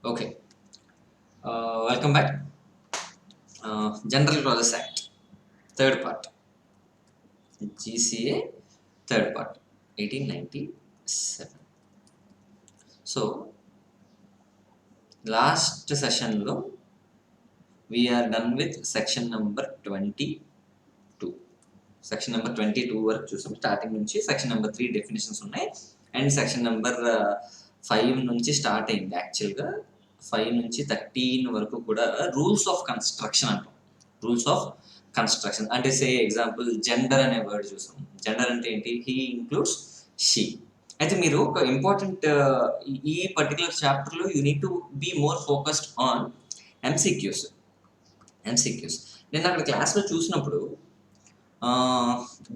Okay, welcome back. General Process Act, third part, GCA, third part, 1897. So, last session lo, we are done with section number 22. Section number 22 వరకు చూసాం. Starting నుంచి section number 3 definitions ఉన్నాయి and section number 5 నుంచి start అయింది. యాక్చువల్గా 5 నుంచి 13 వరకు కూడా రూల్స్ ఆఫ్ కన్స్ట్రక్షన్ అంటాం. రూల్స్ ఆఫ్ కన్స్ట్రక్షన్ అంటే సే ఎగ్జాంపుల్ జెండర్ అనే వర్డ్ చూసాం. జెండర్ అంటే ఏంటి? He includes she. అయితే మీరు ఒక ఇంపార్టెంట్ ఈ పర్టికులర్ చాప్టర్లో you need to be more focused on MCQs. నేను అక్కడ క్లాస్లో చూసినప్పుడు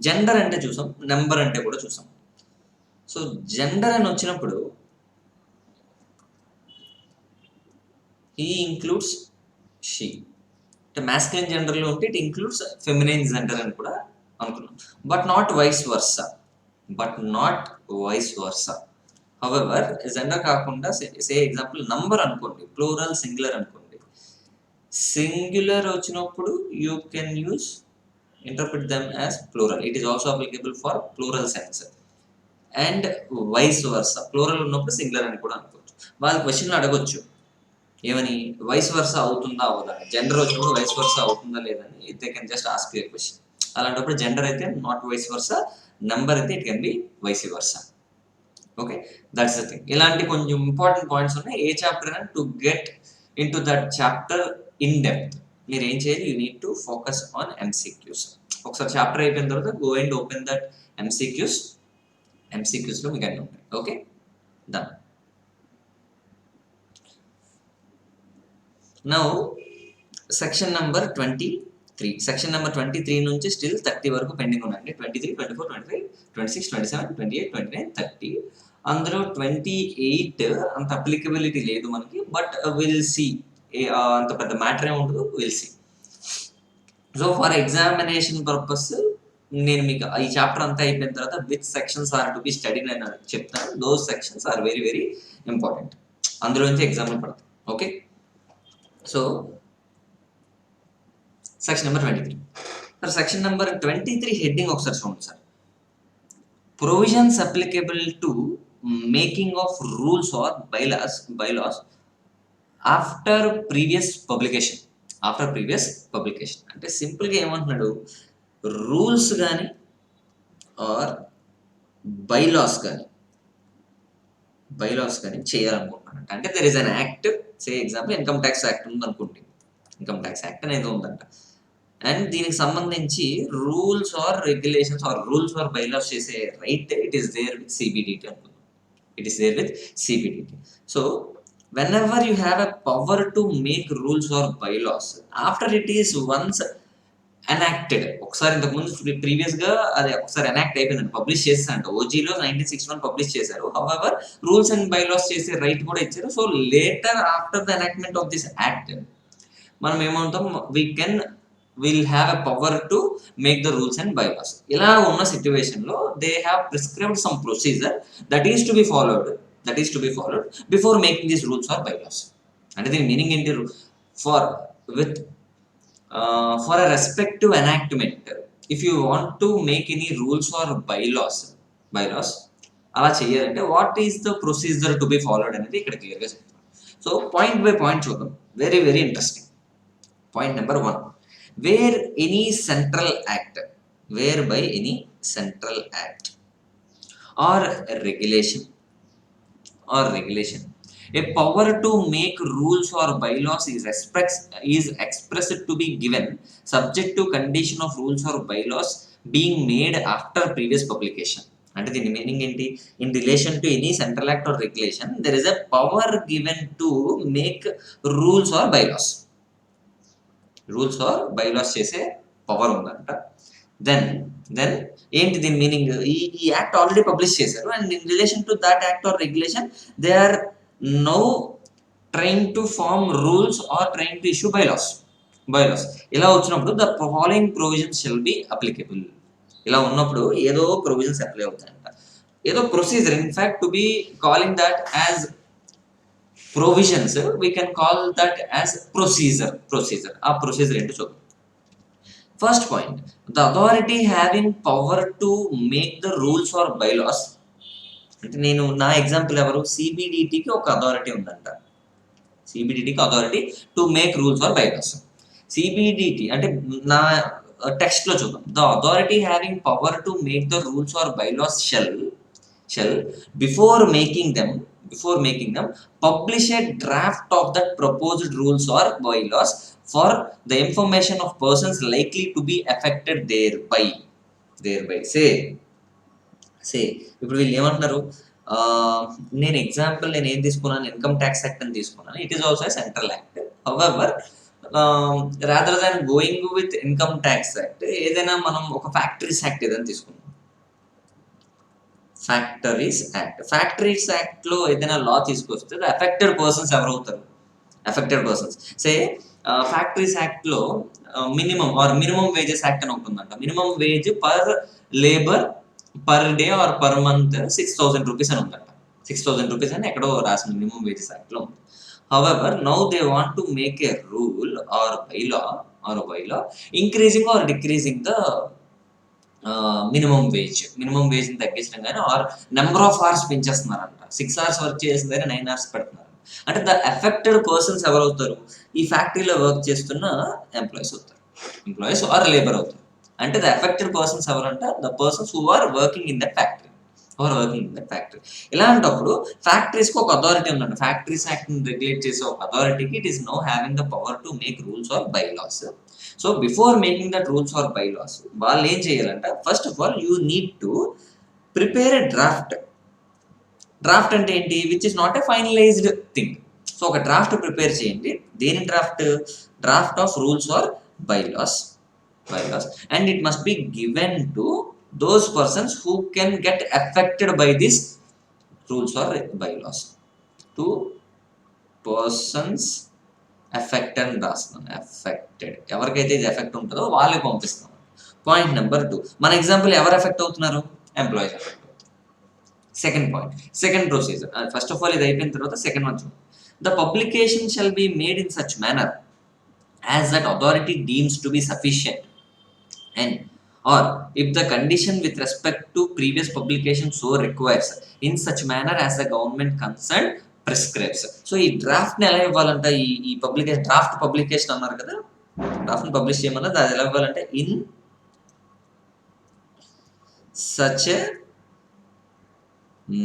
జెండర్ అంటే చూసాం, నెంబర్ అంటే కూడా చూసాం. సో జెండర్ అని వచ్చినప్పుడు హీ ఇంక్లూడ్స్ షీ, అంటే మ్యాస్కులిన్ జెండర్లో ఉంటే ఇట్ ఇంక్లూడ్స్ ఫెమినైన్ జెండర్ అని కూడా అనుకున్నాం. But not vice versa. However gender కాకుండా సే ఎగ్జాంపుల్ నంబర్ అనుకోండి, ప్లూరల్ సింగులర్ అనుకోండి. సింగులర్ వచ్చినప్పుడు you can use interpret them as plural. It is also applicable for plural sense and vice versa. Plural ఉన్నప్పుడు singular అని కూడా అనుకోవచ్చు. వాళ్ళ క్వశ్చన్లు అడగొచ్చు ఏమని, వైస్ వర్సా అవుతుందా అవదా, జెండర్ వచ్చినప్పుడు వైస్ వర్సా అవుతుందా లేదని they can just ask you question. అలాంటప్పుడు జెండర్ అయితే నాట్ వైస్ వర్సా, నంబర్ అయితే it can be vice versa. Okay, that's the thing. ఇలాంటి కొంచెం ఇంపార్టెంట్ పాయింట్స్ ఉన్నాయి ఏ చాప్టర్ అయినా. To get into that chapter in depth మీరు ఏం చేయాలి, you need to focus on MCQs. ఒకసారి చాప్టర్ అయిపోయిన తర్వాత గో అండ్ ఓపెన్ దట్ ఎంసీక్యూస్లో మీకు అన్నీ ఉంటాయి. Okay, done. Now section number 23. Section number 23 నుంచి స్టిల్ 30 వరకు పెండింగ్ ఉన్నాయండి. 23, 24, 25, 26, 27, 28, 29, 30. అందులో 28 అంత అప్లికబిలిటీ లేదు మనకి, బట్ విల్ సి. అంత పెద్ద మ్యాటర్ ఏమి ఉండదు, will see. So for examination purpose నేను మీకు ఈ చాప్టర్ అంతా అయిపోయిన తర్వాత which sections are to be study నేను చెప్తాను. Those sections are very very important. అందులో నుంచి ఎగ్జాంపుల్ పడతాయి. Okay, so section number 23. Sir section number 23 heading ఒకసారి చూడండి sir. Provisions applicable to making of rules or bylaws after previous publication. అంటే సింపుల్గా ఏమంటున్నాడు, రూల్స్ కానీ ఆర్ బైలాస్ కానీ చేయాలనుకుంటున్నానంట. అంటే there is an act, say example income tax act ఉందనుకోండి. ఇన్కమ్ ట్యాక్స్ యాక్ట్ అనేది ఉందంట అండ్ దీనికి సంబంధించి rules or regulations or rules or bylaws చేసే right it is there with CBDT అనుకుందాం. So whenever you have a power to make rules or bylaws after it is once enacted, ఒకసారి ఇంతకుముందు ప్రీవియస్గా అది ఒకసారి ఎనాక్ట్ అయిపోయిందండి, పబ్లిష్ చేసేసారంట. ఓజీలో 1961 పబ్లిష్ చేశారు. హౌవెవర్ రూల్స్ అండ్ బైలాస్ చేసే రైట్ కూడా ఇచ్చారు. So later after the enactment of this act మనం ఏమవుతాం, will have a power to make the rules and bylaws. ఇలా ఉన్న సిచ్యువేషన్లో they have prescribed some procedure that is to be followed before making these rules or bylaws. అంటే దీని meaning ఏంటి, for a respective enactment if you want to make any rules or bylaws అలా చేయాలంటే what is the procedure to be followed అనేది ఇక్కడ క్లియర్గా చెప్తాను. So point by point చూద్దాం, very very interesting. Point number 1, where any central act or regulation a power to make rules or bylaws is expressed to be given subject to condition of rules or bylaws being made after previous publication. అంటే దీని meaning ఏంటి, in relation to any central act or regulation there is a power given to make rules or bylaws చేసే power ఉందంట. Then ఏంటి దీని meaning, ఈ act already publish చేశారు and in relation to that act or regulation they are now trying to form rules or trying to issue bylaws. ఇలా వచ్చినప్పుడు the following provisions shall be applicable. ఇలా ఉన్నప్పుడు ఏదో provisions apply అవుతాయంట, ఏదో procedure. In fact to be calling that as provisions we can call that as procedure. ఆ procedure ఏంటో చూద్దాం. First point, the authority having power to make the rules or bylaws. అంటే నేను నా ఎగ్జాంపుల్ ఎవరు, సిబిడిటికి ఒక అథారిటీ ఉందంట. సిబిడిటికి authority to make rules or bylaws. CBDT అంటే నా టెక్స్ట్ లో చూద్దాం. The authority having power to make the rules or bylaws shall before making them publish a draft of that proposed rules or bylaws for the information of persons likely to be affected thereby. సే ఇప్పుడు వీళ్ళు ఏమంటున్నారు, నేను example నేను ఏం తీసుకున్నాను, income tax act అని తీసుకున్నాను. It is also central act. However rather than going with income tax act, ఏదైనా మనం ఒక ఫ్యాక్టరీస్ యాక్ట్ ఏదైనా తీసుకున్నాం. ఫ్యాక్టరీస్ యాక్ట్ లో ఏదైనా లా తీసుకొస్తే అఫెక్టెడ్ పర్సన్స్ ఎవరవుతారు, అఫెక్టెడ్ పర్సన్స్ సే ఫ్యాక్టరీస్ యాక్ట్ లో మినిమం వేజెస్ యాక్ట్ అని ఒకటి ఉందంట. Minimum wage per labour per day or per month 6,000 rupees అని ఉందంట. 6,000 రూపీస్ అని ఎక్కడో రాసిన మినిమం వేజెస్ యాక్ట్ లో ఉంది. However now they want to make a rule or bylaw increasing or decreasing the minimum wage తగ్గించడం కానీ ఆర్ నెంబర్ ఆఫ్ అవర్స్ పెంచేస్తున్నారంట. 6 hours వర్క్ చేసిన దగ్గర 9 hours పెడుతున్నారు. అంటే ద ఎఫెక్టెడ్ పర్సన్స్ ఎవరవుతారు, ఈ ఫ్యాక్టరీలో వర్క్ చేస్తున్న ఎంప్లాయీస్ ఆర్ లేబర్ అవుతారు. అంటే ద ఎఫెక్టెడ్ పర్సన్స్ ఎవరంటే the persons who are working in that factory. ఇలాంటప్పుడు ఫ్యాక్టరీస్కి ఒక అథారిటీ ఉందండి. ఫ్యాక్టరీస్ యాక్ట్ రెగ్యులేట్ చేసే ఒక అథారిటీకి it is no having the power to make rules or bylaws. So before making that rules or bylaws వాళ్ళు ఏం చేయాలంట, first of all you need to prepare a draft అంటే ఏంటి, which is not a finalised thing. So ఒక draft prepare చేయండి. దేని draft of rules or bylaws and it must be given to those persons who can get affected by this rules or bylaws. To persons affected ఎవరికైతే ఇది effect ఉంటుందో వాళ్ళకి పంపిస్తాం. Point number 2, మన example ఎవరు effect అవుతున్నారు, ఎంప్లాయీస్ ఎఫెక్ట్ అవుతారు. Second point, second procedure. First of all ఇది అయిపోయిన తర్వాత సెకండ్ వన్ చూద్దాం. The publication shall be made in such manner as that authority deems to be sufficient and or if the condition with respect to previous publication so requires in such manner as the government concerned prescribes. So ఈ draft ని ఎలా ఇవ్వాలంట, ఈ publication draft publication అన్నారు కదా, draft ని publish చేయమన్నది అది ఎలా ఇవ్వాలంటే in such a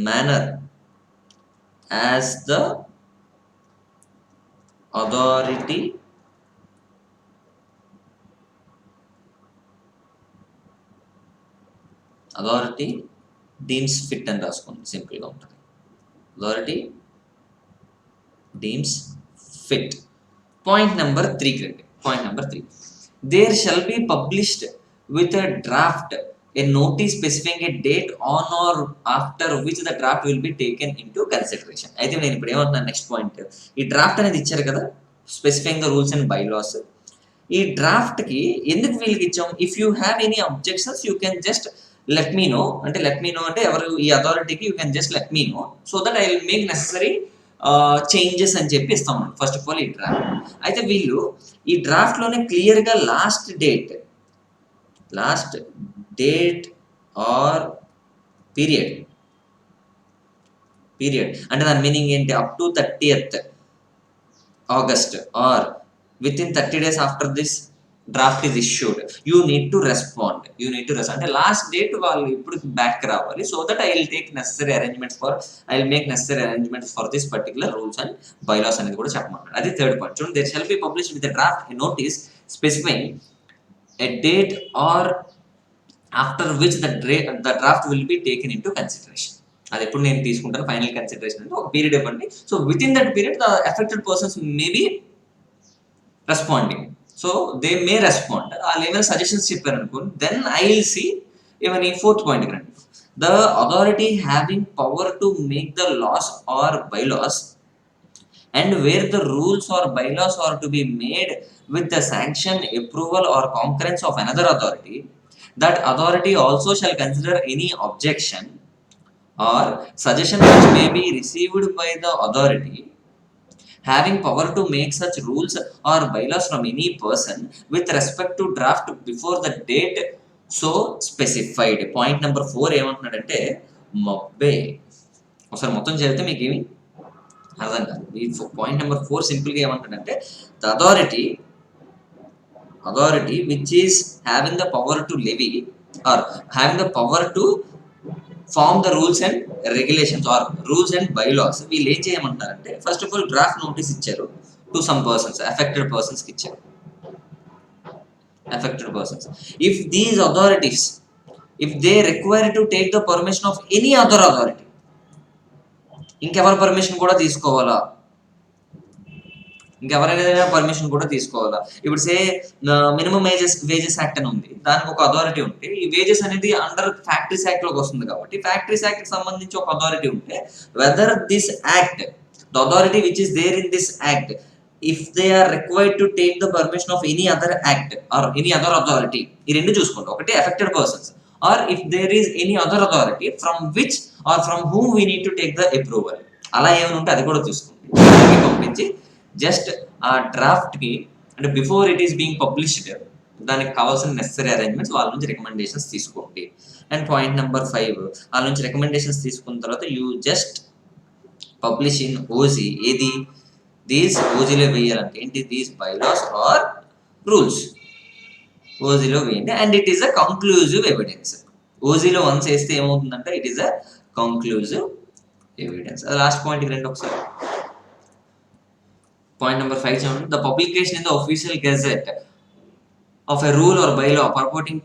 manner as the authority deems fit అని రాసుకోండి, సింపుల్గా ఉంటుంది. Authority deems fit. Point number 3, there shall be published with a draft a notice specifying a date on or after which the draft will be taken into consideration. అయితే నేను ఇప్పుడు ఏమంటున్నాను, next point, ఈ draft అనేది ఇచ్చారు కదా, specifying the rules and bylaws. ఈ draft కి ఎందుకు వీళ్ళకి ఇచ్చాం, if you have any objections you can just let me know అంటే ఎవరు ఈ అథారిటీకి you can just let me know so that I will make necessary changes అని చెప్పి ఇస్తాం. ఫస్ట్ ఆఫ్ ఆల్ ఈ డ్రాఫ్ట్ అయితే వీళ్ళు ఈ డ్రాఫ్ట్ లోనే క్లియర్ గా లాస్ట్ డేట్ ఆర్ పీరియడ్ అంటే దాని మీనింగ్ ఏంటి, up to 30th August or within 30 days after this draft is issued you need to respond అంటే లాస్ట్ డేట్ వాళ్ళు ఇప్పుడు బ్యాక్ రావాలి. So that I will make necessary arrangements for this particular rules and bylaws అనేది కూడా చెప్పమన్నాడు. అది third point. చూడండి, there shall be published with draft notice specifying a date or after which the draft will be taken into consideration. అది ఎప్పుడు నేను తీసుకుంటాను final consideration అంటే ఒక పీరియడ్ ఇవ్వండి. So within that period the affected persons may be responding. So they may respond. వాళ్ళు ఏమైనా suggestions చెప్పారు అనుకోండి, దెన్ ఐ విల్ సీ. ఏమని, ఫోర్త్ పాయింట్ రండి, the authority having power to make the laws or bylaws and where the rules or bylaws are to be made with the sanction, approval or concurrence of another authority, that authority also shall consider any objection or suggestion which may be received by the authority having power to make such rules or bylaws from any person with respect to draft before the date so specified. Point number 4 ఏమంటున్నాడంటే మబ్బే. ఒకసారి మొత్తం చదివితే మీకు ఏమి అర్థం కాదు. ఈ point number 4 సింపుల్గా ఏమంటాడంటే the authority which is having the power to levy or having the power to form the rules and regulations or rules and bylaws, వీళ్ళు ఏం చేయమంటారంటే first of all draft notice ఇచ్చారు టు సమ్ పర్సన్స్, అఫెక్టెడ్ పర్సన్స్కి ఇచ్చారు. Affected persons, if these authorities if they require to take the permission of any other authority, ఇంకెవరి permission కూడా తీసుకోవాలా, ఇంకెవరైనా పర్మిషన్ కూడా తీసుకోవాలా. ఇప్పుడు సే మినిమం వేజెస్ యాక్ట్ అని ఉంది, దానికి ఒక అథారిటీ ఉంటే ఈ వేజెస్ అనేది అండర్ ఫ్యాక్టరీస్ యాక్ట్ లోకి వస్తుంది కాబట్టి ఫ్యాక్టరీస్ యాక్ట్ కి సంబంధించి ఒక అథారిటీ ఉంటే whether this act the authority which is there in this act if they are required to take the permission of any other act or any other authority, ఈ రెండు చూసుకోండి. ఒకటి affected persons or if there is any other authority from which or from whom we need to take the approval, అలా ఏమైనా ఉంటే అది కూడా చూసుకోండి. పంపించి జస్ట్ ఆ డ్రాఫ్ట్ కి అంటే before it is being published దానికి కావాల్సిన నెసరీ అరేంజ్మెంట్స్ వాళ్ళ నుంచి రికమెండేషన్స్ తీసుకోండి. అండ్ పాయింట్ నెంబర్ 5, వాళ్ళ నుంచి రికమెండేషన్స్ తీసుకున్న తర్వాత you just publish in OG. ఏది దీస్ ఓజీలో వేయాలంటే ఏంటి, దీస్ బైలాస్ ఆర్ రూల్స్ ఓజీలో వేయండి. And it is a conclusive evidence. ఓజీలో వన్స్ వేస్తే ఏమవుతుందంటే it is a conclusive evidence. అది లాస్ట్ పాయింట్కి రండి ఒకసారి. Point number 5, the publication in the official gazette of a rule or bylaw purporting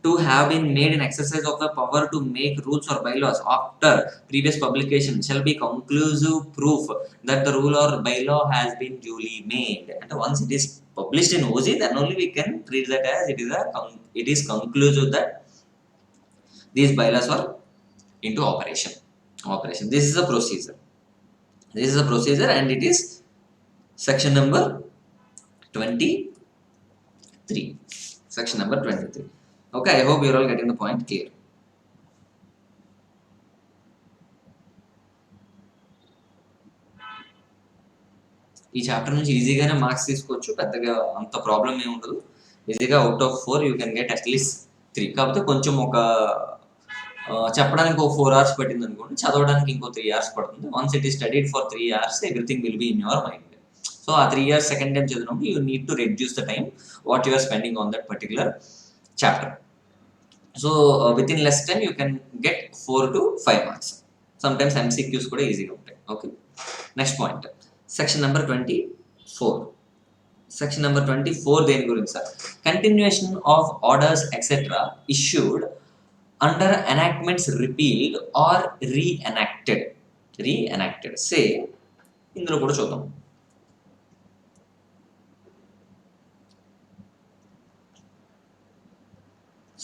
to have been made in exercise of the power to make rules or bylaws after previous publication shall be conclusive proof that the rule or bylaw has been duly made. And once it is published in OZ, then only we can treat that as it is conclusive that these bylaws are into operation. This is a procedure and it is section number 23. Section number 23. Okay, I hope you're all getting the point clear. ఈ chapter నుంచి ఈజీగానే marks తీసుకోవచ్చు, పెద్దగా అంత problem ఏమి ఉండదు. ఈజీగా out of 4 you can get at least 3. కాకపోతే కొంచెం ఒక చెప్పడానికి ఒక 4 hours పట్టింది అనుకోండి, చదవడానికి ఇంకో 3 hours పడుతుంది. Once it is studied for 3 hours everything will be in your mind. So ఆ 3 years సెకండ్ టైం చదివినప్పుడు you need to reduce the time what you are spending on that particular chapter. So within less time you can get 4 to 5 marks. Sometimes MCQs కూడా ఈజీగా ఉంటాయి. Okay, next point section number 24. Section number 24 దేని గురించి sir, continuation of orders etcetera issued under enactments repealed or reenacted. Say ఇందులో కూడా చూద్దాం.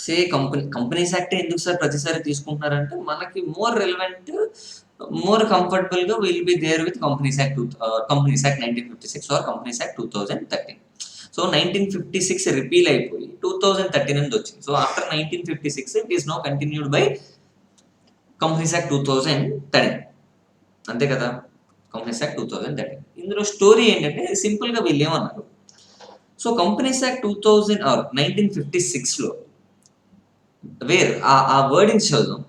Say companies act ఎందుకు sir ప్రతిసారి తీసుకుంటున్నారంటే మనకి మోర్ రెలవెంట్, మోర్ కంఫర్టబుల్ గా will be there with companies act 1956 or companies act 2013. So 1956 repeal అయిపోయి 2013 అనేది వచ్చింది. So after 1956 it is no continued by companies act 2013. అంతే కదా, కంపెనీస్ యాక్ట్ 2013. ఇందులో స్టోరీ ఏంటంటే సింపుల్ గా వీళ్ళు ఏమన్నారు, సో కంపెనీస్ యాక్ట్ 2000 ఆర్ 1956లో వేర్ ఆ వర్డింగ్ చదువుదాం,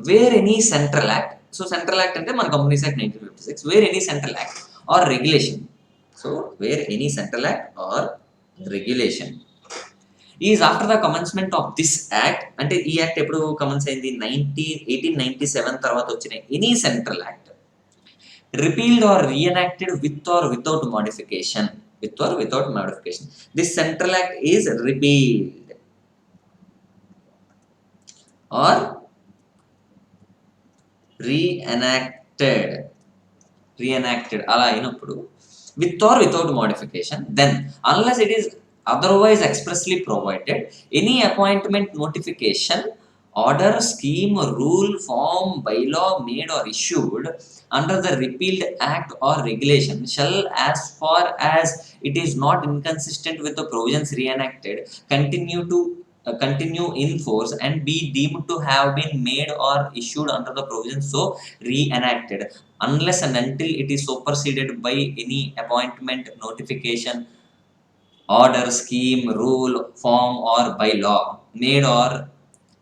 where any central act. So central act అంటే మన companies act 1956, where any central act or regulation. So where any central act or regulation is after the commencement of this act, అంటే ఈ యాక్ట్ ఎప్పుడు commence అయింది, 1897 తర్వాత వచ్చిన any central act repealed or reenacted with or without modification. This central act is repealed or reenacted అలా అయినప్పుడు with or without modification, then unless it is otherwise expressly provided, any appointment, notification, order, scheme, rule, form, bylaw made or issued under the repealed act or regulation shall, as far as it is not inconsistent with the provisions reenacted, continue in force and be deemed to have been made or issued under the provisions so reenacted, unless and until it is superseded by any appointment, notification, order, scheme, rule, form, or by law made or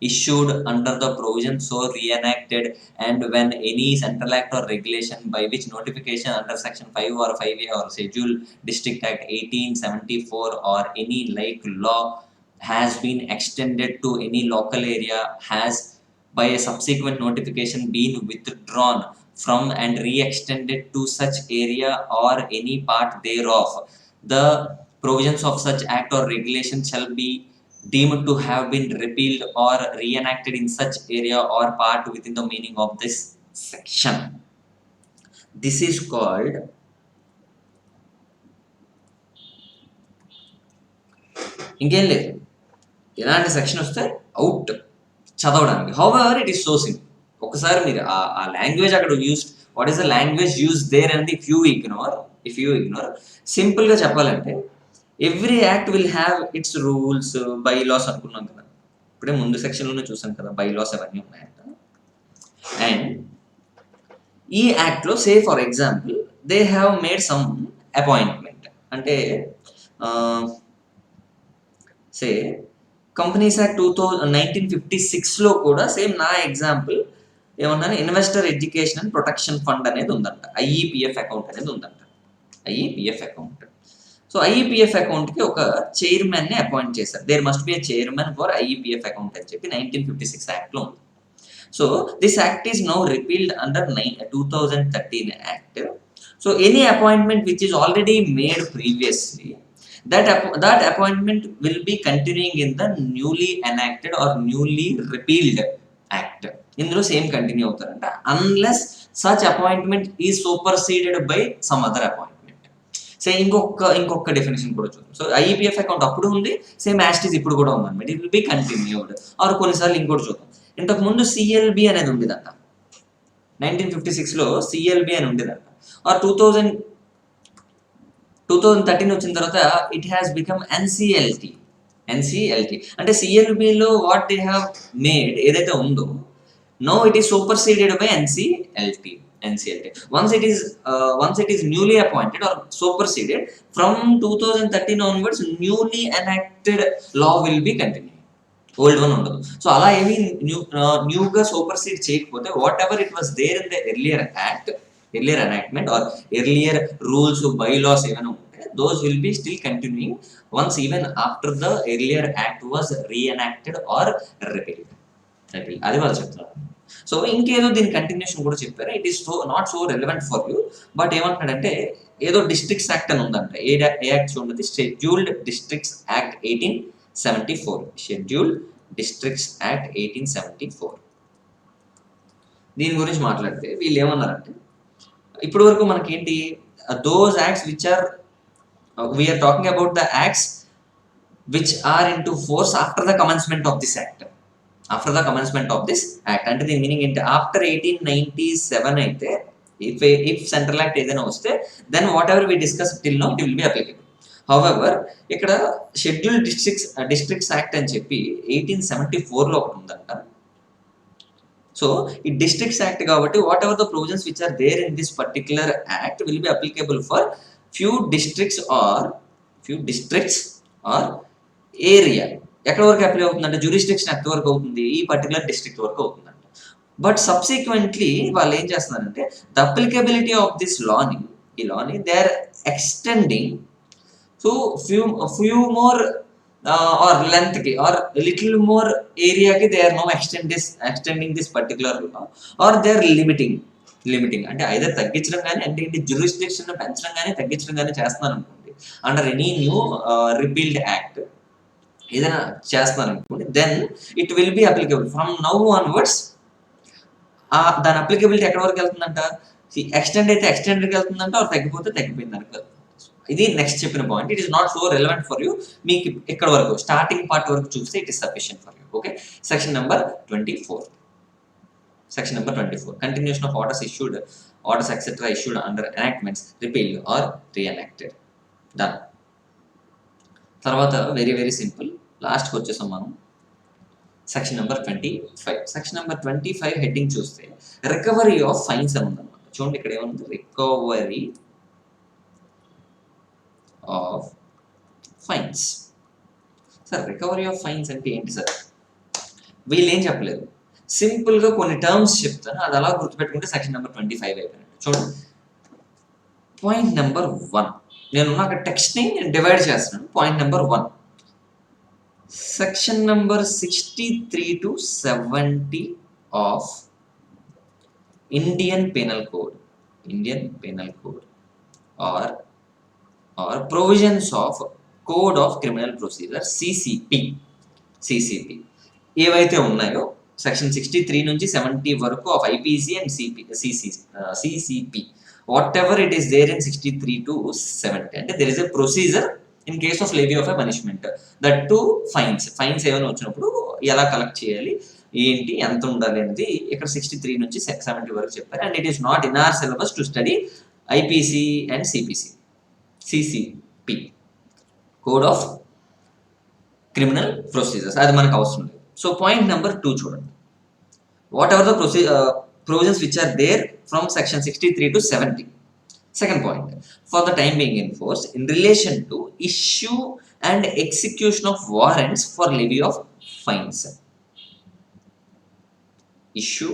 issued under the provision so reenacted, and when any central act or regulation by which notification under section 5 or 5A or schedule district act 1874 or any like law has been extended to any local area, has by a subsequent notification been withdrawn from and re-extended to such area or any part thereof, the provisions of such act or regulation shall be deemed to have been repealed or reenacted in such area or part within the meaning of this section. This is called ఇంకేం లేదు, ఎలాంటి section వస్తే out చదవడానికి. However it is so simple. ఒకసారి మీరు ఆ language అక్కడ use, what is the language use there అనేది ఇఫ్ యూ ఇగ్నోర్ సింపుల్గా చెప్పాలంటే every act will have its rules, bylaws అనుకున్నాం కదా, ఇప్పుడే ముందు సెక్షన్లోనే చూసాం కదా బై లాస్ అవన్నీ ఉన్నాయంట. అండ్ ఈ యాక్ట్లో సే for example they have made some appointment, అంటే సే కంపెనీస్ యాక్ట్ 1956లో కూడా సేమ్ నా ఎగ్జాంపుల్ ఏమన్నాను, investor education and protection fund అనేది ఉందంట, ఐఈపిఎఫ్ అకౌంట్ అనేది ఉందంట, ఐఈపిఎఫ్ అకౌంట్. సో ఐఈపిఎఫ్ అకౌంట్కి ఒక చైర్మన్ని అపాయింట్ చేశారు. There must be a chairman for IEPF account అని చెప్పి 1956 యాక్ట్లో ఉంది. So this act is now repealed under 2013 act. So any appointment which is already made previously, that appointment will be continuing in the newly enacted or newly repealed act. ఇందులో same continue అవుతారంట, unless such appointment is superseded by some other appointment. So ఇంకొక definition కూడా చూద్దాం. So ఐఈపిఎఫ్ account అప్పుడు ఉంది, same యాస్టీస్ ఇప్పుడు కూడా ఉందన్నమాట, it will be continued. Or కొన్నిసార్లు ఇంకోటి చూద్దాం, ఇంతకు ముందు సిఎల్బి అనేది ఉండేదంట, 1956లో సిఎల్బి అని ఉండేదంట. ఆర్ 2013 వచ్చిన తర్వాత ఇట్ హ్యాస్ బికమ్ ఎన్సిఎల్టి. అంటే సిఎల్బిలో వాట్ దే హ్యావ్ మేడ్ ఏదైతే ఉందో, no it is superseded by NCLT. Once it is newly appointed or superseded, from 2013 onwards newly enacted law will be continuing, old one ఉండదు. So అలా ఏమి న్యూగా supersede చేయకపోతే whatever it was there in the earlier enactment or earlier rules, bylaws ఏమైనా ఉంటే those will be still continuing once even after the earlier act was reenacted or repealed. అది వాళ్ళు చెప్తున్నారు. సో ఇంకేదో దీని కంటిన్యూషన్ కూడా చెప్పారు. It is not so relevant for you, but ఏమంటున్నాడంటే ఏదో డిస్ట్రిక్ట్స్ యాక్ట్ అని ఉందంట. ఏ యాక్ట్ చూడండి, scheduled districts act 1874. Scheduled districts act 1874. దీని గురించి మాట్లాడితే వీళ్ళు ఏమన్నారంటే, ఇప్పటి వరకు మనకేంటి, those acts which are we're talking about the acts which are into force after the commencement of this act. అంటే దీని మీనింగ్ ఏంటి, ఆఫ్టర్ 1897 అయితే ఇఫ్ సెంట్రల్ యాక్ట్ ఏదైనా వస్తే then whatever we discuss till now it will be applicable. However ఇక్కడ schedule districts act అని చెప్పి 1874లో ఒకటి ఉందంట. సో ఈ డిస్ట్రిక్ట్స్ యాక్ట్ కాబట్టి whatever the provisions which are there in this particular act will be applicable for few districts or area. ఎక్కడ వరకు అప్లై అవుతుందంటే జ్యూరిస్డిక్షన్ ఎంత వరకు అవుతుంది, ఈ పర్టికులర్ డిస్ట్రిక్ట్ వరకు అవుతుందంట. బట్ సబ్సిక్వెంట్లీ వాళ్ళు ఏం చేస్తున్నారంటే ద అప్లికబిలిటీ ఆఫ్ దిస్ లాని they are extending to few more or length కి ఆర్ లిటిల్ మోర్ ఏరియాకి they are no extending this particular law, or they are limiting. అంటే ఐదర్ తగ్గించడం కానీ, అంటే ఏంటి, జ్యూరిస్డిక్షన్ పెంచడం కానీ తగ్గించడం కానీ చేస్తున్నారు అనుకోండి under any new repealed act ఏదైనా చేస్తున్నారు అనుకోండి, then it will be applicable from now onwards. దాని అప్లికబిలిటీ ఎక్కడ వరకు వెళ్తుందంట, ఎక్స్టెండ్ అయితే ఎక్స్టెండ్కి వెళ్తుందంట, ఆర్ తగ్గిపోతే తగ్గిపోయింది అనుకో. ఇది నెక్స్ట్ చెప్పిన point. It is not so relevant for you. మీకు ఇక్కడ వరకు స్టార్టింగ్ పార్ట్ వరకు చూస్తే it is sufficient for you. Okay, section number 24. Continuation of orders etcetera issued under enactments repealed or reenacted. Done. తర్వాత వెరీ వెరీ సింపుల్, లాస్ట్కి వచ్చేసాం మనం. Section number 25. Section number 25 heading చూస్తే రికవరీ ఆఫ్ ఫైన్స్ అని ఉందన్నమాట. చూడండి ఇక్కడ ఏముంది, recovery of fines. Sir recovery of fines అంటే ఏంటి సార్? వీళ్ళు ఏం చెప్పలేదు, సింపుల్గా కొన్ని టర్మ్స్ చెప్తాను, అది అలా గుర్తుపెట్టుకుంటే సెక్షన్ నెంబర్ 25 అయిపోయినట్టు. చూడండి పాయింట్ నెంబర్ 1, నేను నాకు టెక్స్ట్ని నేను డివైడ్ చేస్తున్నాను. Point number 1, section number 63 to 70 of Indian penal code or provisions of code of criminal procedure CCP ఏవైతే ఉన్నాయో సెక్షన్ 63 నుంచి 70 వరకు of IPC and CCP, whatever it is there in 63 to 70, అంటే there is a procedure in case of levy of a punishment, that to fines ఏమైనా వచ్చినప్పుడు ఎలా collect చేయాలి, ఏంటి, ఎంత ఉండాలి అనేది ఇక్కడ 63 నుంచి 70 వరకు చెప్పారు. And it is not in our syllabus to study IPC and CCP, code of criminal procedures, అది మనకు అవసరం లేదు. సో పాయింట్ నెంబర్ 2 చూడండి, what ever the provisions which are there from section 63 to 70. Second point, for the time being enforced in relation to issue and execution of warrants for levy of fines. Issue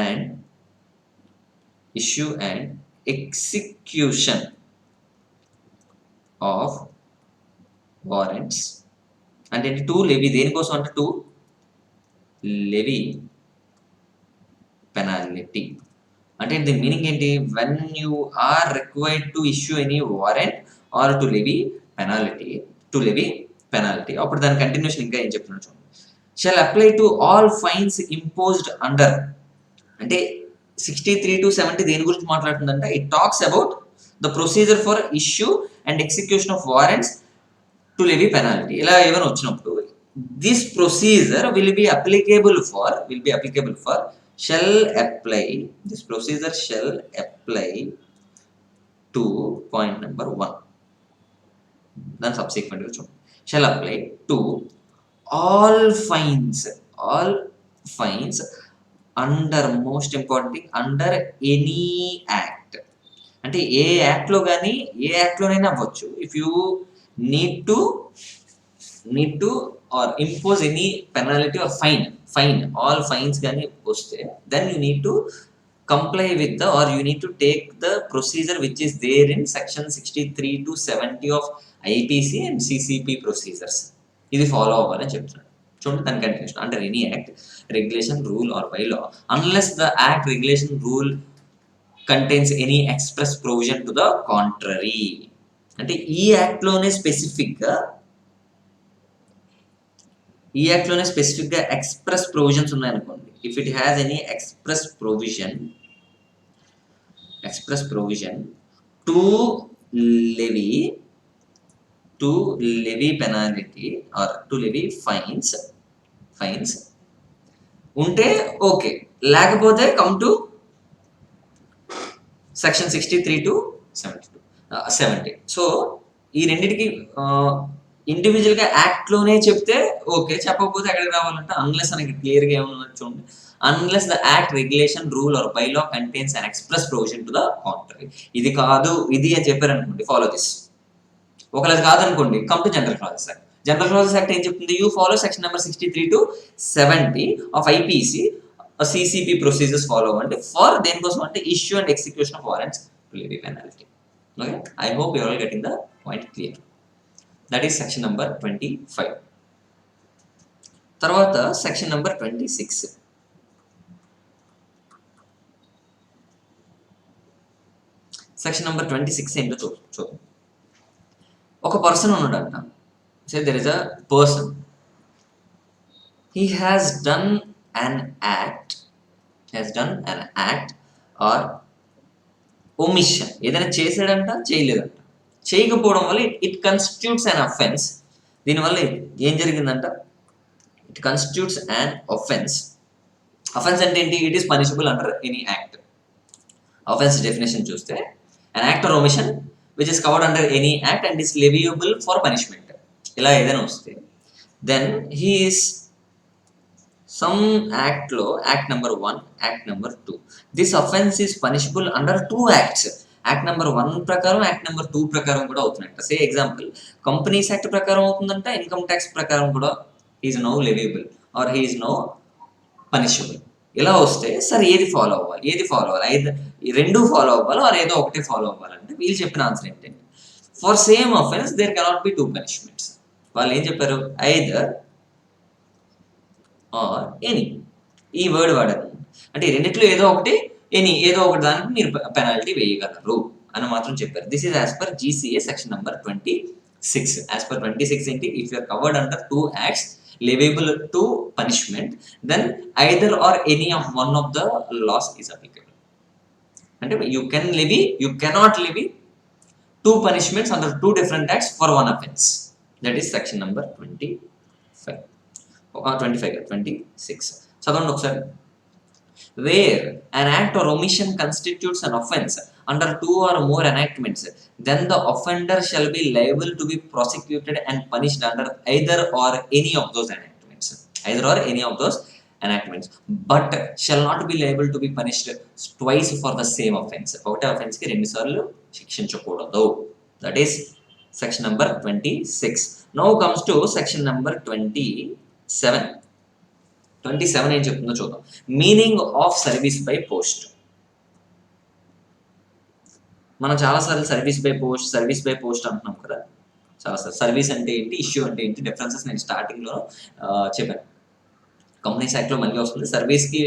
and execution of warrants అంటే to levy, దేనికోసం అంటే to levy penalty. అంటే దీని meaning ఏంటి, when you are required to issue any warrant or to levy penalty, అప్పుడు దాని కంటిన్యూషన్ ఇంకా ఏం చెప్తున్నాడు చూడండి, shall apply to all fines imposed under, అంటే 63 to 70 దేని గురించి మాట్లాడుతుందంటే it talks about the procedure for issue and execution of warrants to levy penalty. ఇలా ఏమైనా వచ్చినప్పుడు this procedure will be applicable for this procedure shall apply to point number 1. Then subsequently shall apply to all fines under, most important thing, under any act. అంటే ఏ యాక్ట్లో కానీ ఏ యాక్ట్లోనైనా అవ్వచ్చు. If you need to or impose any penalty or fine, all fines గానీ వస్తే then you need to comply with the, or you need to take the procedure which is there in section 63 to 70 of IPC and CCP procedures. ఇది follow అవ్వాలని చెప్తున్నాడు. చూడండి దాని continuation, under any act, regulation, rule or by law unless the act, regulation, rule contains any express provision to the contrary. అంటే ఈ యాక్ట్లోనే స్పెసిఫిక్గా express provisions ఉన్నాయనుకోండి, if it has any express provision to levy penalty or to levy fines ఉంటే okay, లేకపోతే come to section 63 to 70. So ఈ రెండింటికి ఇండివిజువల్గా యాక్ట్లోనే చెప్తే ఓకే, చెప్పకపోతే ఎక్కడికి రావాలంటే అన్లెస్ అని క్లియర్గా ఏమన్నా చూడండి, unless the act, regulation, rule or bylaw contains an express provision to the contrary. ఇది కాదు ఇది అని చెప్పారనుకోండి, ఫాలో దిస్. ఒకవేళ కాదనుకోండి, come to general clauses act. General clauses act ఏం చెప్తుంది, you follow section number 63 to 70 of IPC CCP procedures follow అంటే ఫర్ దేనికోసం అంటే issue and execution of warrants to levy penalty. Okay, I hope you are all getting the point clear. That is section number 25. తర్వాత section number 26. section number 26 ఏంటో చూద్దాం. ఒక person ఉన్నాడంట, say there is a person, he has done an act or omission, ఏదైనా చేసాడంట, చేయలేదంట. చేయకపోవడం వల్ల it constitutes an offence. దీనివల్ల ఏం జరిగిందంట, it constitutes an offence. Offence అంటే ఏంటి, it is punishable under any act. Offence definition చూస్తే an act or omission which is covered under any act and is leviable for punishment, ఇలా ఏదైనా వస్తే then he is some యాక్ట్లో act number 1, act number 2. This offence is punishable under 2 acts. Act number 1 ప్రకారం, act number 2 ప్రకారం కూడా అవుతుందంట. సే example, companies act ప్రకారం అవుతుందంట, ఇన్కమ్ ట్యాక్స్ ప్రకారం కూడా is no leviable or he is no punishable. ఇలా వస్తే సార్ ఏది ఫాలో అవ్వాలి? ఐదర్ ఈ రెండు ఫాలో అవ్వాలి ఆర్ ఏదో ఒకటే ఫాలో అవ్వాలంటే వీళ్ళు చెప్పిన ఆన్సర్ ఏంటంటే, for same offence there cannot be 2 punishments. వాళ్ళు ఏం చెప్పారు? Either or any. ఈ వర్డ్ వాడారు. అంటే రెండిట్లో ఏదో ఒకటి, ఏదో ఒకటి దానికి మీరు పెనాల్టీ వేయగలరు అని మాత్రం చెప్పారు. This is as per GCA section number 26. As per 26 ఏంటి? If you are covered under 2 acts liable to punishment, then either or any of one of the laws is applicable. అంటే you cannot levy 2 punishments under 2 different acts for one offense. That is section number 25 or 26. చదవండి ఒకసారి. Where an act or omission constitutes an offense under 2 or more enactments, then the offender shall be liable to be prosecuted and punished under either or any of those enactments, but shall not be liable to be punished twice for the same offense. ఒకటే offense కి రెండు సార్లు శిక్షించకూడదు. That is section number 26. Now comes to section number 27. 27 ఏం చెప్తుందో చూద్దాం. Meaning of service by post. మనం చాలాసార్లు service by post అంటున్నాం కదా. చాలాసార్లు సర్వీస్ అంటే ఏంటి, ఇష్యూ అంటే ఏంటి, డిఫరెన్సెస్ నేను స్టార్టింగ్లో చెప్పాను. కంపెనీస్ యాక్ట్లో మళ్ళీ వస్తుంది. సర్వీస్కి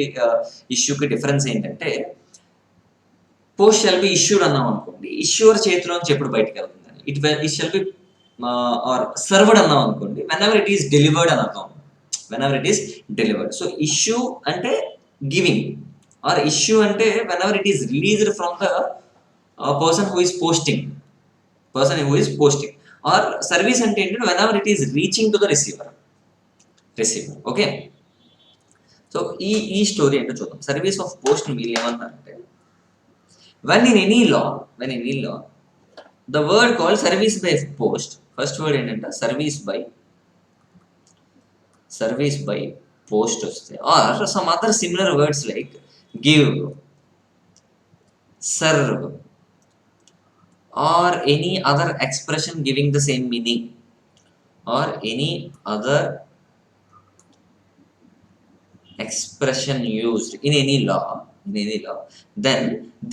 ఇష్యూకి డిఫరెన్స్ ఏంటంటే, పోస్ట్ షెల్ బి ఇష్యూడ్ అన్నాం అనుకోండి, ఇష్యూర్ చేతిలో నుంచి ఎప్పుడు బయటకు వెళ్తుందని. It shall be or served అన్నాం అనుకోండి, whenever it is delivered అని అర్థం. whenever it is delivered. So issue ante giving, or issue ante whenever it is released from the person who is posting, or service ante whenever it is reaching to the receiver. Okay, so ee story ante chudam. Service of post meal emantarante, when in any law the word called service by post, first word ఏంటంటే service by post వస్తే, or some other similar words like give, serve, or any other expression giving the same meaning, or any other expression used in any law, then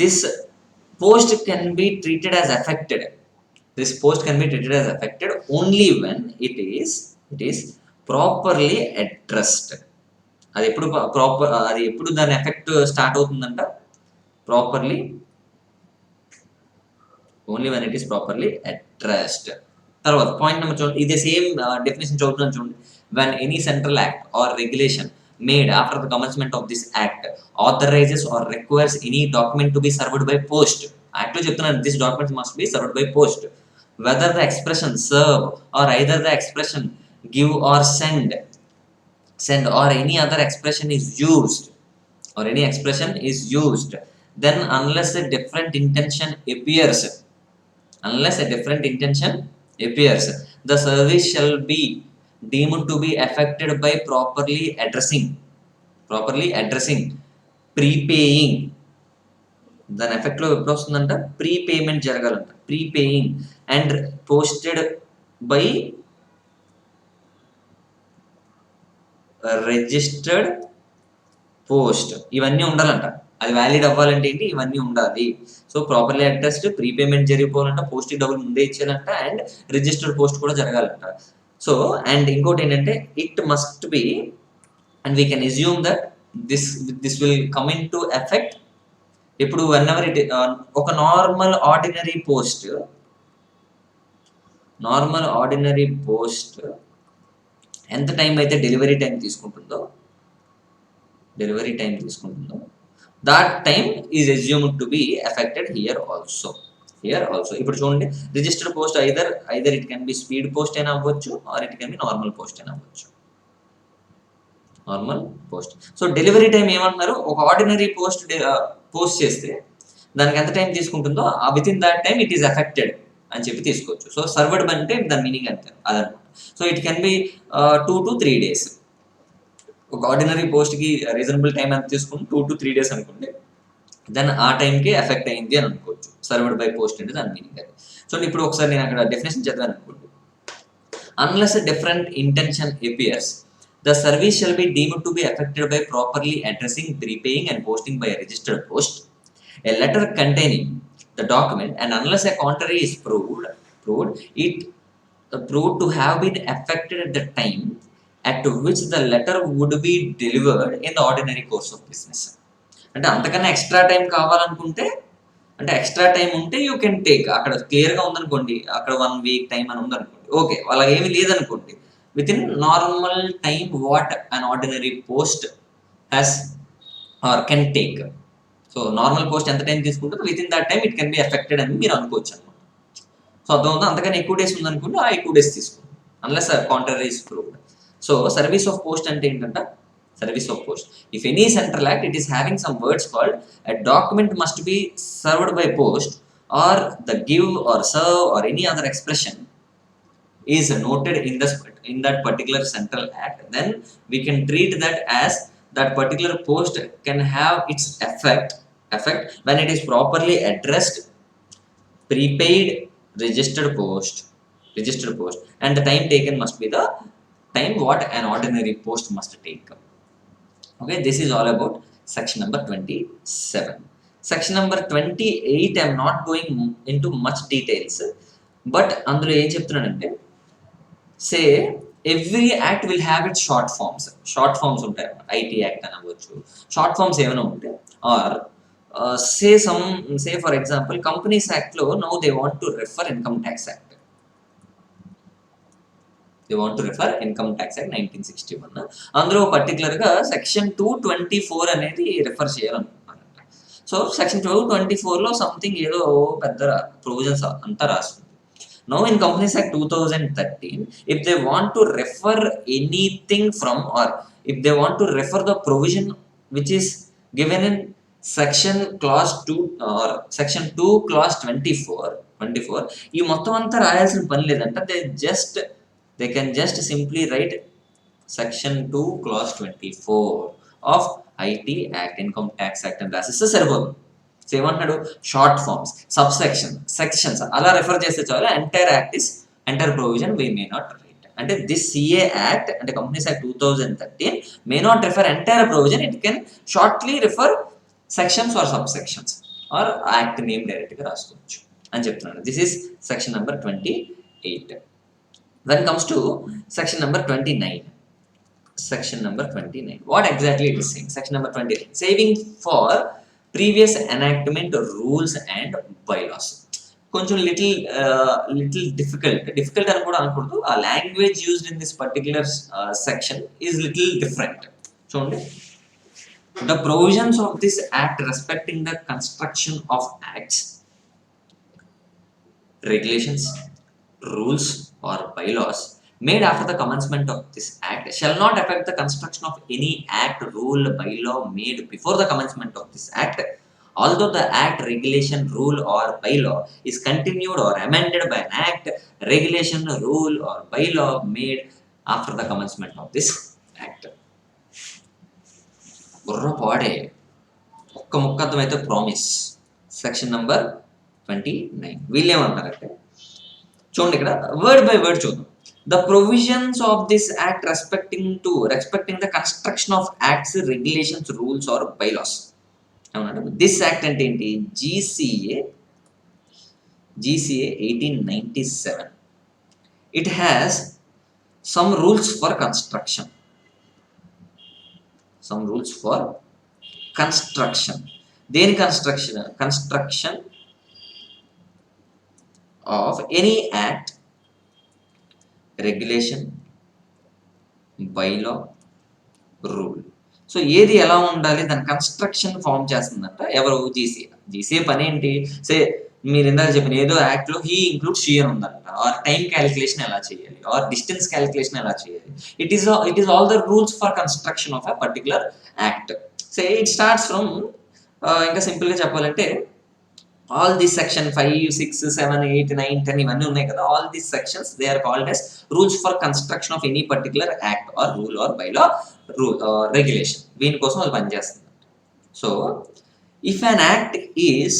this post can be treated as affected. Only when it is properly addressed. అది ఎప్పుడు దాని effect start అవుతుందంట? Only when it is properly addressed. తర్వాత point number చూడండి, ఇదే same definition చదువుతున్నాను చూడండి. When any central act or regulation made after the commencement of this act authorizes or requires any document to be served by post. Act lo cheptunna, this document must be served by post, whether the expression serve or either the expression give or send or any other expression is used, then unless a different intention appears, the service shall be deemed to be affected by properly addressing, prepaying. దాని effect లో ఎప్పుడు వస్తుందంట? Prepayment జరగాలంట. Prepaying and posted by registered post, ఇవన్నీ ఉండాలంట. అది valid అవ్వాలంటే ఏంటి? ఇవన్నీ ఉండాలి. సో ప్రాపర్లీ అడ్రస్డ్, ప్రీపేమెంట్ జరిగిపోవాలంట, పోస్ట్ డబ్బులు ముందే ఇచ్చేయాలంట, అండ్ రిజిస్టర్డ్ పోస్ట్ కూడా జరగాలంట. సో అండ్ ఇంకోటి ఏంటంటే, it must B, and we can assume that this will come in to effect ఇప్పుడు వెన్నెవర్ ఇట్ ఒక నార్మల్ ఆర్డినరీ పోస్ట్ ఎంత టైం అయితే డెలివరీ టైం తీసుకుంటుందో that time is assumed to be affected here also. ఇప్పుడు చూడండి, registered post either it can be speed post అయినా అవ్వచ్చు, or it can be normal post అయినా అవ్వచ్చు. సో డెలివరీ టైం ఏమంటున్నారు? ఒక ఆర్డినరీ పోస్ట్ చేస్తే దానికి ఎంత టైం తీసుకుంటుందో with in that time it is affected అని చెప్పి తీసుకోవచ్చు. సో సర్వర్డ్ అంటే దాని మీనింగ్ అంతే, అదనమాట. So it can B 2 to 3 days. ఒక ఆర్డినరీ పోస్ట్కి రీజనబుల్ టైం ఎంత తీసుకుని 2 to 3 days అనుకోండి, దెన్ ఆ టైంకి ఎఫెక్ట్ అయింది అని అనుకోవచ్చు. సర్వ్డ్ బై పోస్ట్ అంటే దాని మీనింగ్ అది. సో ఇప్పుడు ఒకసారి నేను అక్కడ డెఫినేషన్ చదివాను అనుకోండి. Unless a different intention appears, the service shall be deemed to be affected by properly addressing, prepaying and posting by a registered post a letter containing the document, and unless a contrary is proved to have been affected at the time at which the letter would be delivered in the ordinary course of business. అంటే అంతకన్నా extra time కావాలనుకుంటే, అంటే extra time ఉంటే you can take. అక్కడ క్లియర్గా ఉందనుకోండి, అక్కడ 1 week time అని ఉందనుకోండి, ఓకే. వాళ్ళ ఏమి లేదనుకోండి, with in normal time what an ordinary post has are can take. So normal post ఎంత టైం తీసుకుంటుందో with in that time it can be affected అని మీరు అనుకోవచ్చు అనమాట. సో అర్థమవుతుందా? అంతకన్నా ఎక్కువ డేస్ ఉందనుకోండి, ఆ ఎక్కువ డేస్ తీసుకోండి, unless contrary is proved. So service of post అంటే ఏంటంటే, service of post. If any central act, it is having some words called a document must be served by post, or the give or serve or any other expression is noted in that particular central act, then we can treat that as that particular post can have its effect when it is properly addressed, prepaid, registered post, and the time taken must be the time what an ordinary post must take. Okay, this is all about section number 27. Section number 28, I am not going into much details, but అందులో ఏం చెప్తున్నానంటే, say every act will have it short forms ఉంటాయి అన్నమాట. IT act అని అవ్వచ్చు, short forms ఏమైనా ఉంటాయి. Or say for example companies యాక్ట్లో now they want to refer income tax act. They want to refer Income Tax Act 1961. అందులో పర్టికులర్గా section 224 అనేది రిఫర్ చేయాలనుకుంటున్నారంట. సో సెక్షన్ 224లో సంథింగ్ ఏదో పెద్ద ప్రొవిజన్స్ అంతా రాస్తుంది. Now in Companies Act 2013, if they want to refer anything from, or if they want to refer the provision which is given in section clause 2 or section 2 clause 24, ఈ మొత్తం అంతా రాయాల్సిన పని లేదంట. They can just simply write section 2 clause 24 of IT Act, Income Tax Act and రాసిస్తే సరిపోతుంది. So ఏమంటున్నాడు, short forms, sections అలా refer చేస్తే చాలు. Entire provision we may not write. అంటే దిస్ సిఏ యాక్ట్ అంటే companies act 2013 may not refer entire provision, it can shortly refer sections or sub sections or act name డైరెక్ట్గా రాసుకోవచ్చు అని చెప్తున్నాడు. This is section number 28. When it comes to section number 29, what exactly it is saying? Section number 29, saving for previous enactment rules and bylaws. కొంచెం little difficult అని కూడా అనకూడదు. ఆ language used in this particular section is little different. చూడండి, the provisions of this act respecting the construction of acts, regulations, rules or bylaws made after the commencement of this act shall not affect the construction of any act, rule, bylaw made before the commencement of this act, although the act, regulation, rule or bylaw is continued or amended by an act, regulation, rule or bylaw made after the commencement of this act. బుర్ర పాడే ఒక్క ముక్కర్థం అయితే promise. Section number 29 వీళ్ళేమంటారంటే, చూడండి ఇక్కడ word by word చూద్దాం. The provisions of this act respecting the construction of acts, regulations, rules or bylaws. ఏమన్నా this act అంటే ఏంటి? GCA 1897. It has some rules for construction. దేని construction of any act, regulation, bylaw, rule. So ఏది ఎలా ఉండాలి, దాని construction form చేస్తుందంట ఎవరు? జీసీఏ పని ఏంటి? సే మీరు ఇందాక చెప్పిన ఏదో యాక్ట్ లో హీ ఇంక్లూడ్ షీ అని ఉందంట, ఆర్ టైం క్యాలిక్యులేషన్ ఎలా చేయాలి, ఆర్ డిస్టెన్స్ క్యాలిక్యులేషన్ ఎలా చేయాలి. It is all the rules for construction of a particular act. Say it starts from, ఇంకా సింపుల్ గా చెప్పాలంటే ఆల్ దిస్ సెక్షన్ 5, 6, 7, 8, 9, 10 ఇవన్నీ ఉన్నాయి కదా, all these sections they are called as rules for construction of any particular act or rule or bylaw rule regulation. దీనికోసం అది పనిచేస్తుంది. So if an act is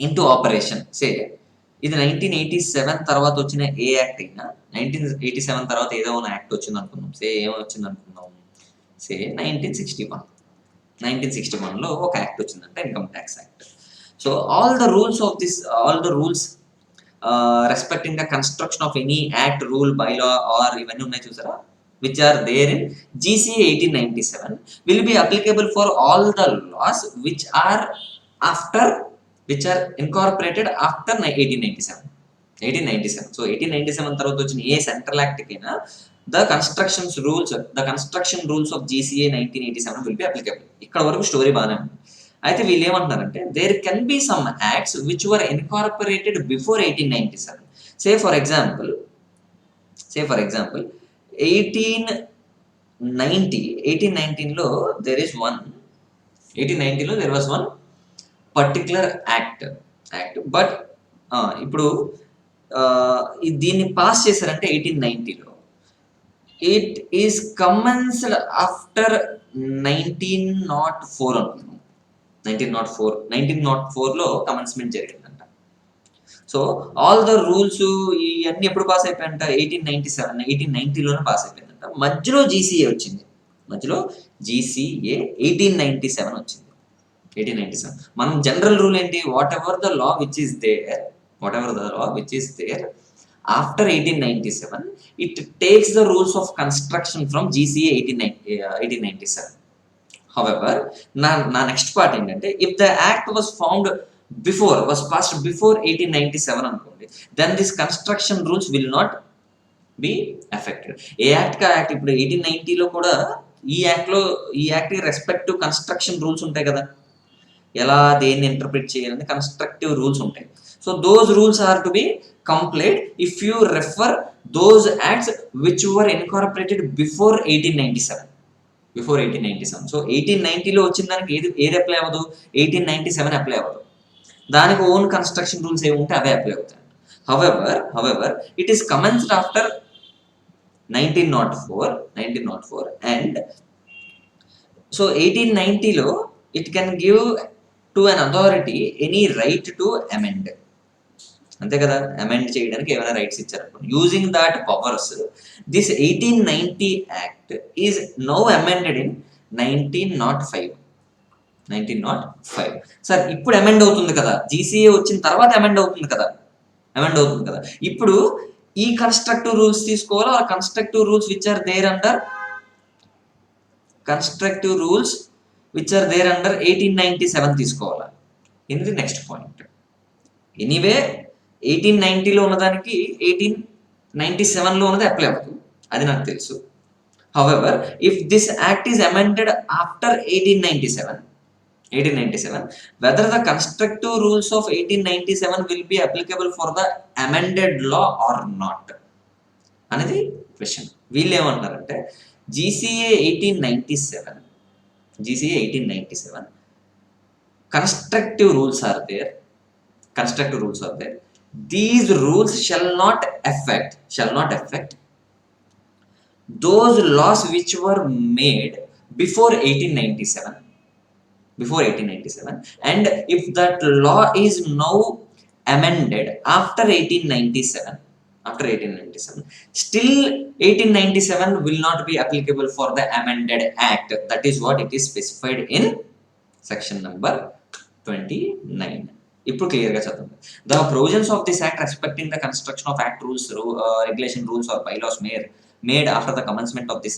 into operation, say ఇది 1987 తర్వాత వచ్చిన ఏ act అయినా, 1987 తర్వాత ఏదో ఉన్న యాక్ట్ వచ్చింది అనుకుందాం, సే ఏమొచ్చింది అనుకుందాం, సే 1961లో ఒక యాక్ట్ వచ్చిందంటే income tax act. So all the rules respecting the construction of any act, rule, bylaw or ఇవన్నీ ఉన్నాయి చూసారా, which are there in GCA 1897 will be applicable for all the laws which are incorporated after 1897. So 1897 తర్వాత వచ్చిన ఏ central act కైనా the construction rules of GCA 1987 will be applicable. ఇక్కడ వరకు story బాగానే ఉంది. అయితే వీళ్ళు ఏమంటున్నారంటే there can be some acts which were incorporated before 1897. Say for example 1819లో there was one particular act, but ఇప్పుడు దీన్ని పాస్ చేశారంటే 1890లో, ఇట్ ఈస్ కమెన్స్డ్ ఆఫ్టర్ 1904 అనుకున్నాం. 1904లో కమెన్స్మెంట్ జరిగిందంట. సో ఆల్ ద రూల్స్ ఇవన్నీ ఎప్పుడు పాస్ అయిపోయాయంట, 1890లోనే పాస్ అయిపోయిందంట. మధ్యలో జీసీఏ వచ్చింది, 1897 వచ్చింది. 1897 మనం జనరల్ రూల్ ఏంటి, whatever the law which is there after 1897 it takes the rules of construction from GCA 1897. However, నా నెక్స్ట్ పార్ట్ ఏంటంటే, if the act was passed before 1897 అనుకోండి, then this construction rules will not be affected. ఏ act కా act, ఇప్పుడు 1890లో కూడా ఈ act respect to construction rules ఉంటాయి కదా, ఎలా దేన్ని ఇంటర్ప్రిట్ చేయాలని కన్స్ట్రక్టివ్ రూల్స్ ఉంటాయి. So those rules are to be complete if you refer those acts which were incorporated before 1897. So 1890లో వచ్చిన దానికి ఏది అప్లై అవ్వదు, 1897 అప్లై అవ్వదు. దానికి ఓన్ కన్స్ట్రక్షన్ రూల్స్ ఏమి ఉంటే అవే అప్లై అవుతాయి. However it is commenced after 1904 and so 1890లో it can give to an authority any right to amend. అంతే కదా, అమెండ్ చేయడానికి ఏమైనా రైట్స్ ఇచ్చారు. Using that powers this 1890 act is now amended in 1905. Sir ఇప్పుడు అమెండ్ అవుతుంది కదా, జీసీఏ వచ్చిన తర్వాత అమెండ్ అవుతుంది కదా. ఇప్పుడు ఈ కన్స్ట్రక్టివ్ రూల్స్ తీసుకోవాలా, ఆ constructive rules which are there under 1897 తీసుకోవాలా? ఇది నెక్స్ట్ పాయింట్. ఎనీవే 1890లో ఉన్నదానికి 1897లో ఉన్నది అప్లై అవ్వదు, అది నాకు తెలుసు. However if this act is amended after 1897 whether the constructive rules of 1897 will be applicable for the amended law or not అనేది question. వీళ్ళు ఏమంటారంటే GCA 1897 constructive rules are there. These rules shall not affect those laws which were made before 1897, and if that law is now amended after 1897, still 1897 will not be applicable for the amended act. That is what it is specified in section number 29. ఇప్పుడు క్లియర్గా చదవండి. The provisions of this act respecting the construction of act rules, regulation rules or bylaws made after the commencement of this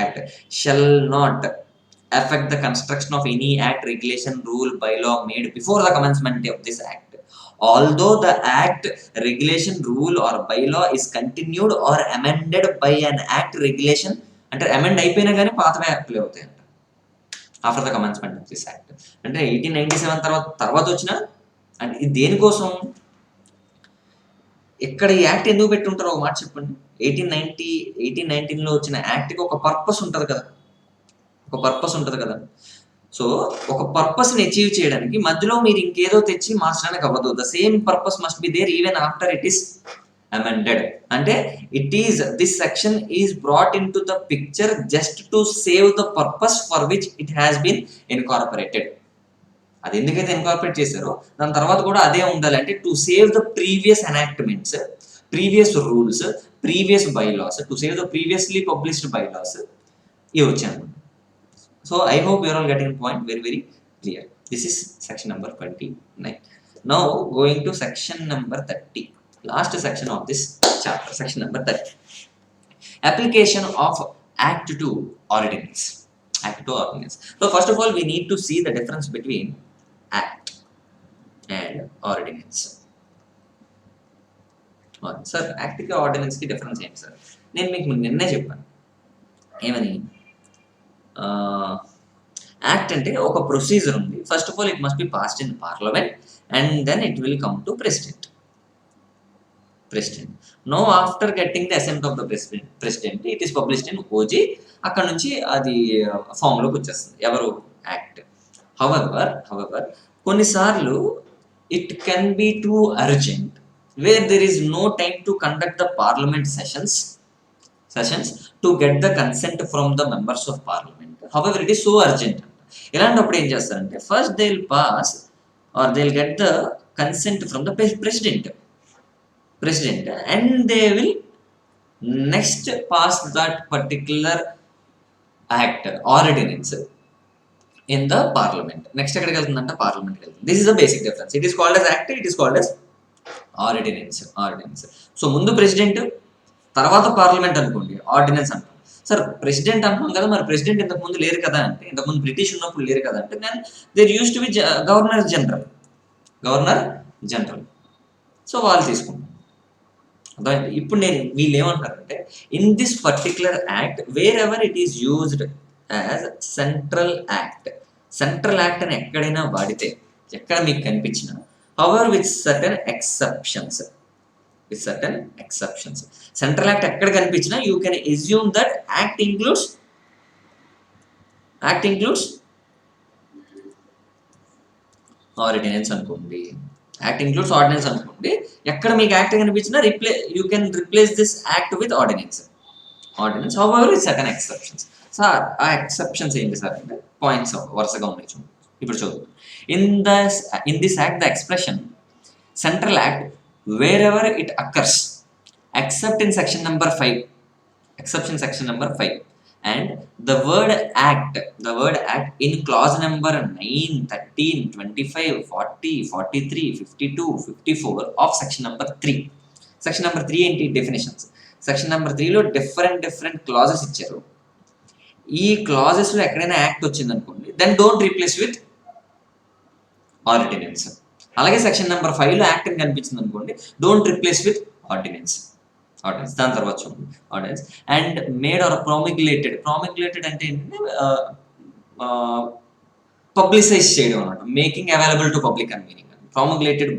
act shall not affect the construction of any act, regulation, rule, bylaw made before the commencement of this act, although the act, regulation, rule or bylaw is continued or amended by an act, regulation అంటే amend అయిపోయినా కానీ పాతవే apply అవుతాయి అంట after the commencement of this act. అంటే 1897 తర్వాత వచ్చిన అంటే ఇది దేనికోసం, ఇక్కడ ఈ యాక్ట్ ఎందుకు పెట్టుంటారో ఒక మాట చెప్పండి. 1819లో వచ్చిన యాక్ట్కి ఒక పర్పస్ ఉంటుంది కదా. సో ఒక పర్పస్ని అచీవ్ చేయడానికి మధ్యలో మీరు ఇంకేదో తెచ్చి మార్చడానికి అవ్వదు. The same purpose must be there even after it is amended. అంటే it is this section is brought into the picture just to save the purpose for which it has been incorporated. అది ఎందుకైతే incorporate చేశారో దాని తర్వాత కూడా అదే ఉండాలి. అంటే to save the previous enactments, previous rules, previous bylaws, to save the previously published bylaws ఇవి వచ్చాను. So I hope you're all getting point very clear. This is section number 29. Now going to section number 30, last section of this chapter, section number 30. Application of Act to Ordinance. Act to Ordinance. So first of all, we need to see the difference between Act and Ordinance. Sir, Act ki Ordinance ki difference ఏంటి sir? నేను మీకు నిన్నే చెప్పాను. ఏమని? Act అంటే ఒక procedure ఉంది. First of all it must be passed in parliament and then it will come to president. Now after getting the assent of the president, it is published in OG. అక్కడ నుంచి అది form లోకి వచ్చేస్తుంది ఎవరు act. However కొన్నిసార్లు it can be too urgent where there is no time to conduct the parliament sessions to get the consent from the members of parliament. However it is so urgent. ఇలాంటప్పుడు ఏం చేస్తారంటే first they will pass or they will get the consent from the president and they will next pass that particular act ordinance in the parliament. Next ekkadiki veltundanta parliament ki veltundi. This is the basic difference. It is called as act, it is called as ordinance. So mundu president tarvata parliament anukondi ordinance antam. Sir president antam kada, మరి president ఇంతకు ముందు లేరు కదా అంటే, ఇంతకు ముందు British ఉన్నప్పుడు లేరు కదా అంటే, then there used to be governor general. సో వాళ్ళు తీసుకుంటారు. ఇప్పుడు నేను వీళ్ళు ఏమంటారంటే in this particular act wherever it is used as central act అని ఎక్కడైనా వాడితే, ఎక్కడ మీకు కనిపించిన, however with certain exceptions. Central act ఎక్కడ కనిపించినా you can assume that act includes ordinance అనుకోండి. ఎక్కడ మీకు యాక్ట్ కనిపించినా you can replace this act with ordinance. However with certain exceptions. Sir ఆ ఎక్సెప్షన్స్ ఏంటి సార్ అంటే పాయింట్స్ వరుసగా ఉన్నాయి చూడండి. ఇప్పుడు చదువు. In this act the expression central act wherever it occurs except in section number 5 and the word act in clause number 9, 13, 25, 40, 43, 52, 54 of section number 3. Section number 3 ఏంటి? Definitions. Section number 3లో different clauses ఇచ్చారు. ఈ క్లాజెస్లో ఎక్కడైనా act వచ్చింది అనుకోండి, then don't replace with ordinance. అలాగే section number 5లో యాక్ట్ అని కనిపించింది అనుకోండి, డోంట్ రీప్లేస్ విత్ ఆర్డినెన్స్. దాని తర్వాత చూడండి ordinance and made or promulgated అంటే ఏంటంటే పబ్లిసైజ్ చేయడం అన్నమాట. మేకింగ్ అవైలబుల్ టు పబ్లిక్ అని meaning. Promulgated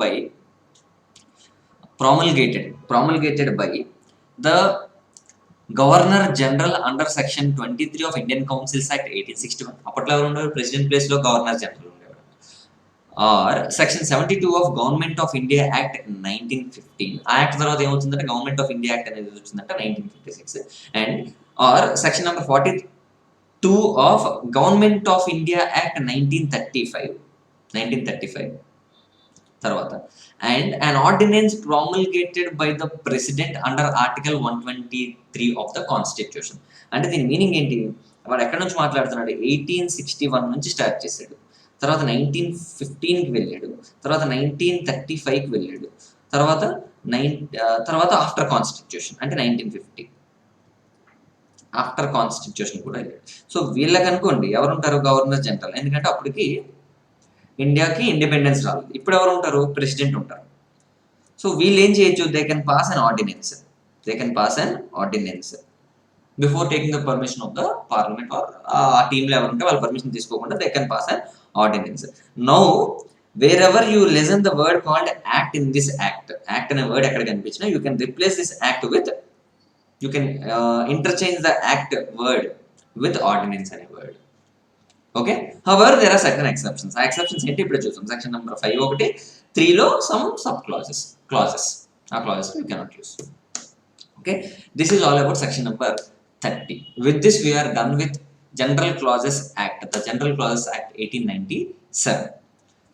by the governor general under section 23 of Indian councils act 1861. అప్పట్లో ఎవరు ఉండేవారు? ప్రెసిడెంట్ ప్లేస్ లో గవర్నర్ జనరల్ ఉండేవారు. Or section 72 of government of India act 1915. ఆ యాక్ట్ తర్వాత ఏమవుతుందంటే గవర్నమెంట్ ఆఫ్ ఇండియా యాక్ట్ అనేది వచ్చిందంటే 1956. And or section number 42 of government of India act 1935 తర్వాత అండ్ an ordinance promulgated by the president under article 123 of the constitution. అంటే దీని meaning ఏంటి? వాడు ఎక్కడి నుంచి మాట్లాడుతున్నాడు? 1861 నుంచి స్టార్ట్ చేశాడు, తర్వాత 1915కి వెళ్ళాడు, తర్వాత 1935కి వెళ్ళాడు, తర్వాత ఆఫ్టర్ కాన్స్టిట్యూషన్ అంటే 1950 ఆఫ్టర్ కాన్స్టిట్యూషన్ కూడా వెళ్ళాడు. సో వీళ్ళకి అనుకోండి ఎవరుంటారు? Governor general. ఎందుకంటే అప్పటికి ఇండియాకి ఇండిపెండెన్స్ రాలేదు. ఇప్పుడు ఎవరు ఉంటారు? ప్రెసిడెంట్ ఉంటారు. సో వీళ్ళు ఏం చేయొచ్చు? They can pass an ordinance before taking the permission of the parliament or ఆ టీంలో ఎవరు ఉంటే వాళ్ళ పర్మిషన్ తీసుకోకుండా they can pass an ordinance. Now wherever you listen the word called act in this act అనే word ఎక్కడ కనిపించినా you can replace this act with you can interchange the act word with ordinance అనే word. Okay. However there are certain exceptions. ఆ exceptions ఏంటి ఇప్పుడు చూద్దాం. Section number 5 ఒకటి, 3లో some sub clauses. ఆ clauses you cannot use. Okay, this is all about section number 30. With this we are done with General Clauses Act, the General Clauses Act 1897.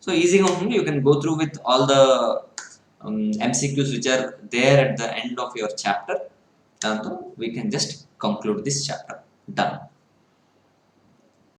So easy ఉంటుంది. You can go through with all the MCQs which are there at the end of your chapter. We can just conclude this chapter. Done.